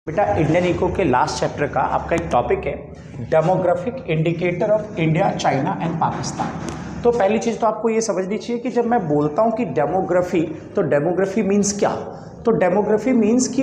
बेटा Indian eco के last chapter का आपका एक टॉपिक है demographic indicator of India, China and Pakistan. तो पहली चीज़ तो आपको ये समझनी चाहिए कि जब मैं बोलता हूँ कि डेमोग्राफी, तो डेमोग्राफी मीन्स क्या। तो डेमोग्राफी मीन्स कि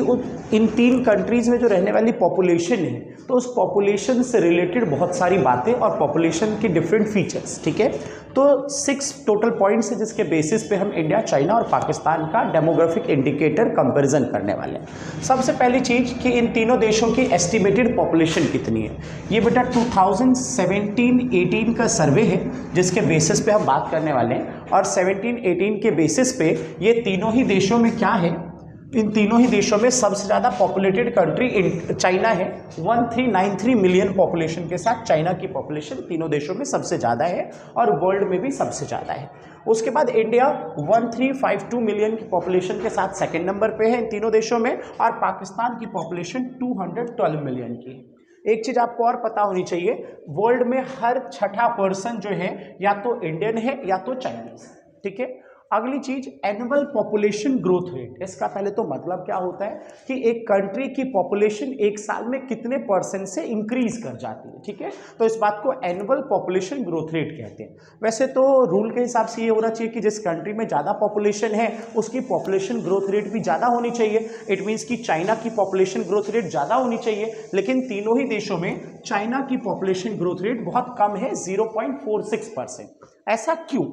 इन तीन कंट्रीज़ में जो रहने वाली पॉपुलेशन है, तो उस पॉपुलेशन से रिलेटेड बहुत सारी बातें और पॉपुलेशन के डिफरेंट फीचर्स। ठीक है, तो 6 टोटल पॉइंट्स है जिसके बेसिस पे हम इंडिया, चाइना और पाकिस्तान का डेमोग्राफिक इंडिकेटर कंपैरिजन करने वाले हैं। सबसे पहली चीज़ कि इन तीनों देशों की एस्टिमेटेड पॉपुलेशन कितनी है। ये बेटा 2017-18 का सर्वे है जिसके बेसिस पे हम बात करने वाले हैं, और 17-18 के बेसिस पे ये तीनों ही देशों में क्या है, इन तीनों ही देशों में सबसे ज़्यादा पॉपुलेटेड कंट्री चाइना है। 1393 मिलियन पॉपुलेशन के साथ चाइना की पॉपुलेशन तीनों देशों में सबसे ज़्यादा है और वर्ल्ड में भी सबसे ज़्यादा है। उसके बाद इंडिया 1352 मिलियन की पॉपुलेशन के साथ सेकंड नंबर पे है इन तीनों देशों में, और पाकिस्तान की पॉपुलेशन 212 मिलियन की है। एक चीज़ आपको और पता होनी चाहिए, वर्ल्ड में हर छठा पर्सन जो है या तो इंडियन है या तो चाइनीज। ठीक है, अगली चीज एनुअल पॉपुलेशन ग्रोथ रेट। इसका पहले तो मतलब क्या होता है कि एक कंट्री की पॉपुलेशन एक साल में कितने परसेंट से इंक्रीज कर जाती है। ठीक है, तो इस बात को एनुअल पॉपुलेशन ग्रोथ रेट कहते हैं। वैसे तो रूल के हिसाब से ये होना चाहिए कि जिस कंट्री में ज़्यादा पॉपुलेशन है उसकी पॉपुलेशन ग्रोथ रेट भी ज़्यादा होनी चाहिए। इट मीन्स कि चाइना की पॉपुलेशन ग्रोथ रेट ज़्यादा होनी चाहिए, लेकिन तीनों ही देशों में चाइना की पॉपुलेशन ग्रोथ रेट बहुत कम है, 0.46%। ऐसा क्यों,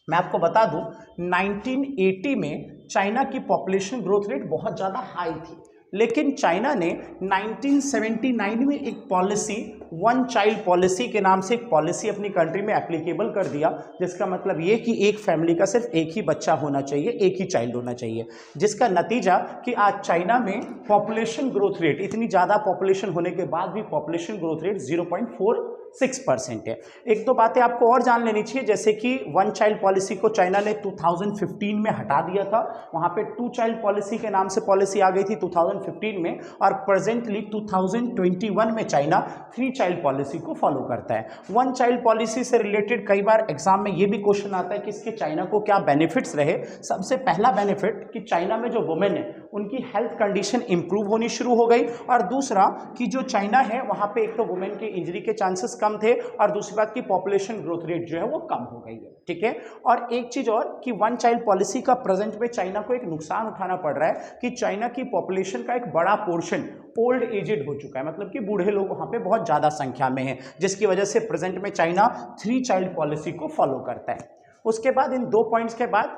मैं आपको बता दूं, 1980 में चाइना की पॉपुलेशन ग्रोथ रेट बहुत ज़्यादा हाई थी, लेकिन चाइना ने 1979 में एक पॉलिसी, वन चाइल्ड पॉलिसी के नाम से एक पॉलिसी अपनी कंट्री में एप्लीकेबल कर दिया, जिसका मतलब ये कि एक फैमिली का सिर्फ एक ही बच्चा होना चाहिए, एक ही चाइल्ड होना चाहिए, जिसका नतीजा कि आज चाइना में पॉपुलेशन ग्रोथ रेट, इतनी ज़्यादा पॉपुलेशन होने के बाद भी पॉपुलेशन ग्रोथ रेट 0.46% है। एक दो बातें आपको और जान लेनी चाहिए, जैसे कि वन चाइल्ड पॉलिसी को चाइना ने 2015 में हटा दिया था, वहाँ पे टू चाइल्ड पॉलिसी के नाम से पॉलिसी आ गई थी 2015 में, और प्रेजेंटली 2021 में चाइना 3 चाइल्ड पॉलिसी को फॉलो करता है। वन चाइल्ड पॉलिसी से रिलेटेड कई बार एग्जाम में ये भी क्वेश्चन आता है कि इसके चाइना को क्या बेनिफिट्स रहे। सबसे पहला बेनिफिट कि चाइना में जो वुमेन है उनकी हेल्थ कंडीशन इंप्रूव होनी शुरू हो गई, और दूसरा कि जो चाइना है वहाँ पे एक तो वुमेन के इंजरी के चांसेस कम थे, और दूसरी बात की पॉपुलेशन ग्रोथ रेट जो है वो कम हो गई है। ठीक है, और एक चीज और कि वन चाइल्ड पॉलिसी का प्रेजेंट में चाइना को एक नुकसान उठाना पड़ रहा है कि चाइना की पॉपुलेशन का एक बड़ा पोर्शन ओल्ड एजेड हो चुका है, मतलब कि बूढ़े लोग वहाँ पे बहुत ज़्यादा संख्या में हैं, जिसकी वजह से प्रेजेंट में चाइना 3 चाइल्ड पॉलिसी को फॉलो करता है। उसके बाद इन 2 पॉइंट्स के बाद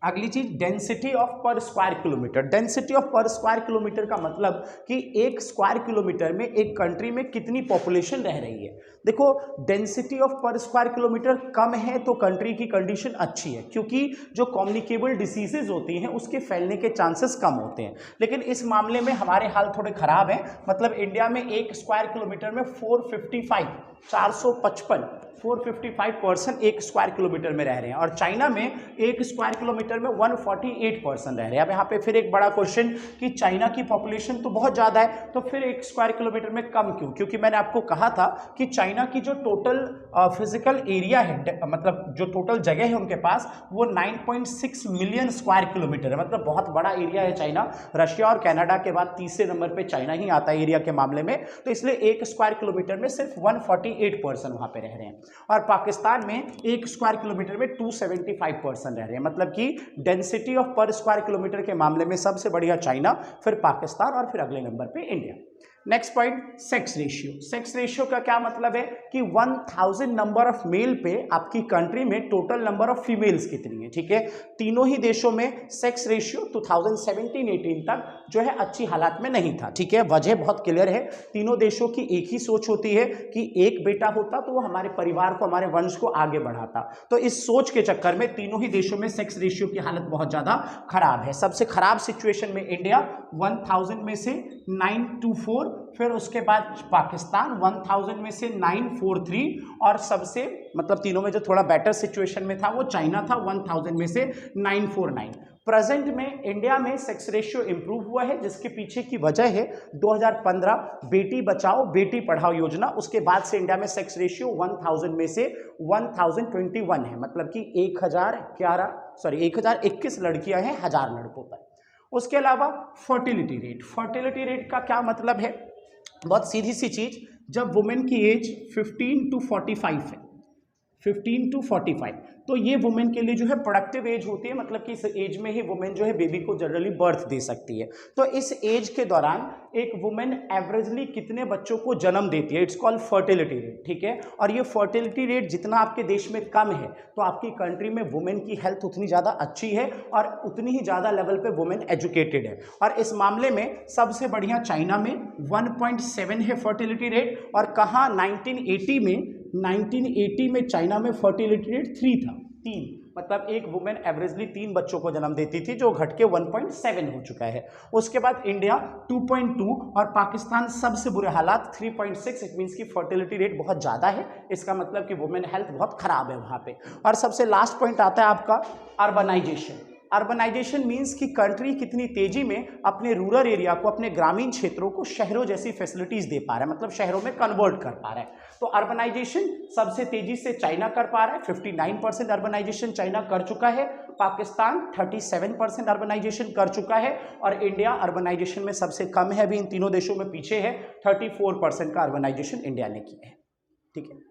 अगली चीज डेंसिटी ऑफ पर स्क्वायर किलोमीटर। डेंसिटी ऑफ पर स्क्वायर किलोमीटर का मतलब कि एक स्क्वायर किलोमीटर में एक कंट्री में कितनी पॉपुलेशन रह रही है। देखो, डेंसिटी ऑफ पर स्क्वायर किलोमीटर कम है तो कंट्री की कंडीशन अच्छी है, क्योंकि जो कम्युनिकेबल डिसीजेज होती हैं उसके फैलने के चांसेस कम होते हैं। लेकिन इस मामले में हमारे हाल थोड़े खराब हैं, मतलब इंडिया में एक स्क्वायर किलोमीटर में 455 पर्सन एक स्क्वायर किलोमीटर में रह रहे हैं, और चाइना में एक स्क्वायर किलोमीटर में 148 पर्सन रह रहे हैं। अब यहाँ पे फिर एक बड़ा क्वेश्चन कि चाइना की पॉपुलेशन तो बहुत ज़्यादा है, तो फिर एक स्क्वायर किलोमीटर में कम क्यों? क्योंकि मैंने आपको कहा था कि चाइना की जो टोटल फिजिकल एरिया है, मतलब जो टोटल जगह है उनके पास, वो 9.6 मिलियन स्क्वायर किलोमीटर है, मतलब बहुत बड़ा एरिया है चाइना। रशिया और कनाडा के बाद तीसरे नंबर पे चाइना ही आता है एरिया के मामले में, तो इसलिए एक स्क्वायर किलोमीटर में सिर्फ 148 पर्सन वहाँ पे रह रहे हैं, और पाकिस्तान में एक स्क्वायर किलोमीटर में 275 पर्सन रह रहे हैं। मतलब कि डेंसिटी ऑफ पर स्क्वायर किलोमीटर के मामले में सबसे बढ़िया चाइना, फिर पाकिस्तान, और फिर अगले नंबर पे India. Next point, sex ratio. Sex ratio का क्या मतलब है कि 1000 नंबर ऑफ मेल पे आपकी कंट्री में टोटल नंबर ऑफ फीमेल्स कितनी है। ठीक है, तीनों ही देशों में सेक्स रेशियो 2017-18 तक जो है अच्छी हालात में नहीं था। ठीक है, वजह बहुत क्लियर है, तीनों देशों की एक ही सोच होती है कि एक बेटा होता तो वो हमारे परिवार को, हमारे वंश को आगे बढ़ाता। तो इस सोच के चक्कर में तीनों ही देशों में सेक्स रेशियो की हालत बहुत ज़्यादा खराब है। सबसे खराब सिचुएशन में इंडिया 1000 में से 924, फिर उसके बाद पाकिस्तान 1000 में से 943, और सबसे मतलब तीनों में जो थोड़ा बेटर सिचुएशन में था वो चाइना था, 1000 में से 949। प्रेजेंट में इंडिया में सेक्स रेशियो इंप्रूव हुआ है, जिसके पीछे की वजह है 2015 बेटी बचाओ बेटी पढ़ाओ योजना। उसके बाद से इंडिया में सेक्स रेशियो 1000 में से 1021 है, मतलब कि 1021 लड़कियां हैं 1000 लड़कों पर। उसके अलावा फर्टिलिटी रेट का क्या मतलब है, बहुत सीधी सी चीज, जब वुमेन की एज 15 to 45 है, 15 to 45, तो ये वुमेन के लिए जो है प्रोडक्टिव एज होती है, मतलब कि इस एज में ही वुमेन जो है बेबी को जनरली बर्थ दे सकती है। तो इस एज के दौरान एक वुमेन एवरेजली कितने बच्चों को जन्म देती है, इट्स कॉल्ड फर्टिलिटी रेट, ठीक है। और ये फर्टिलिटी रेट जितना आपके देश में कम है तो आपकी कंट्री में वुमेन की हेल्थ उतनी ज़्यादा अच्छी है और उतनी ही ज़्यादा लेवल पे वुमेन एजुकेटेड है। और इस मामले में सबसे बढ़िया चाइना में 1.7 है फर्टिलिटी रेट, और कहाँ 1980 में चाइना में फर्टिलिटी रेट 3 था, 3, मतलब एक वुमेन एवरेजली 3 बच्चों को जन्म देती थी, जो घट के 1.7 हो चुका है। उसके बाद इंडिया 2.2 और पाकिस्तान सबसे बुरे हालात 3.6, इट मीन्स की फर्टिलिटी रेट बहुत ज़्यादा है, इसका मतलब कि वुमेन हेल्थ बहुत खराब है वहाँ पे। और सबसे लास्ट पॉइंट आता है आपका अर्बनाइजेशन। अर्बनाइजेशन मीन्स कि कंट्री कितनी तेजी में अपने रूरल एरिया को, अपने ग्रामीण क्षेत्रों को शहरों जैसी फैसिलिटीज दे पा रहा है, मतलब शहरों में कन्वर्ट कर पा रहा है। तो अर्बनाइजेशन सबसे तेजी से चाइना कर पा रहा है, 59% अर्बनाइजेशन चाइना कर चुका है, पाकिस्तान 37% अर्बनाइजेशन कर चुका है, और इंडिया अर्बनाइजेशन में सबसे कम है, अभी इन तीनों देशों में पीछे है, 34% का अर्बनाइजेशन इंडिया ने किया है, ठीक है।